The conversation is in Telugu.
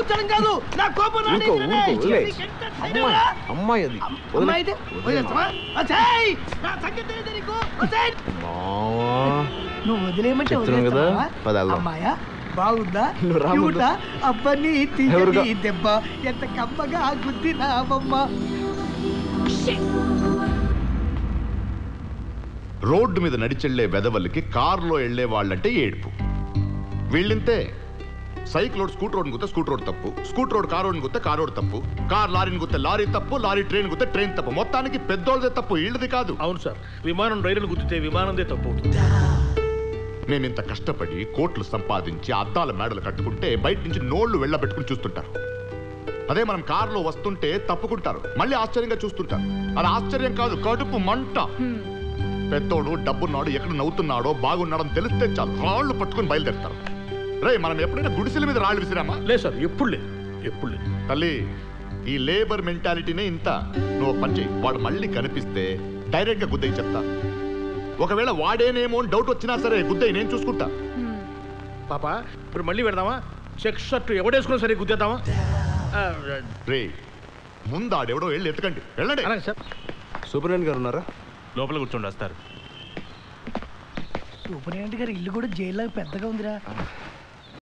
కూర్చోడం కాదు నా కోపం అమ్మాయి అది నువ్వు వదిలేయమంటే అమ్మాయా బాగుందా అబ్బని దెబ్బ ఎంత కమ్మగా గుద్దినావమ్మ. రోడ్డు మీద నడిచెళ్లే వెదవలకి కారులో వెళ్లే వాళ్ళంటే ఏడుపు. వీళ్ళింతే. సైకిల్ రోడ్ స్కూటర్ రోడ్ గుత్తే స్కూటర్ రోడ్ తప్పు, స్కూటర్ రోడ్ కార్ రోడ్ గుత్తే కార్ రోడ్ తప్పు, కార్ లారీని గుత్తే లారీ తప్పు, లారీ ట్రైన్ గుత్తే ట్రైన్ తప్పు. మొత్తానికి పెద్దోళ్ళదే తప్పు, వీళ్ళది కాదు. అవును సార్, విమానం రైలును గుర్తితే విమానందే తప్పు అవుతుంది. మేమింత కష్టపడి కోట్లు సంపాదించి అద్దాల మేడలు కట్టుకుంటే బయట నుంచి నోళ్లు వెళ్ళబెట్టుకుని చూస్తుంటారు. అదే మనం కారులో వస్తుంటే తప్పుకుంటారు, మళ్ళీ ఆశ్చర్యంగా చూస్తుంటారు. అది ఆశ్చర్యం కాదు, కడుపు మంట. పెద్దోడు డబ్బున్నాడు, ఎక్కడ నవ్వుతున్నాడో బాగున్నాడని తెలిస్తే చాలు రాళ్లు పట్టుకుని బయలుదేరుతారు. రే, మనం ఎప్పుడైనా గుడిసెల మీద రాళ్ళు విసిరామా? లేదు సార్, ఎప్పుడు లేదు. తల్లి, ఈ లేబర్ మెంటాలిటీనే ఇంత. నువ్వు పని చేయి, వాడు మళ్ళీ కనిపిస్తే డైరెక్ట్ గా గుద్దయి చెప్తా. ఒకవేళ వాడేనేమో అని డౌట్ వచ్చినా సరే గుద్దయి నేను చూసుకుంటా. పాప, ఇప్పుడు మళ్ళీ పెడదామా? చెక్ షర్ట్ ఎవడేసుకున్నా సరే గుద్దేద్దామా? రే, ముందు ఆడెవడో వెళ్ళి ఎత్తుకండి, వెళ్ళండి. అలాగే సార్. సూపరింటెండెంట్ గారు ఉన్నారా? లోపల కూర్చోండి, వస్తారు. సూపరింటెండెంట్ గారు ఇల్లు కూడా జైల్లో పెద్దగా ఉందిరా.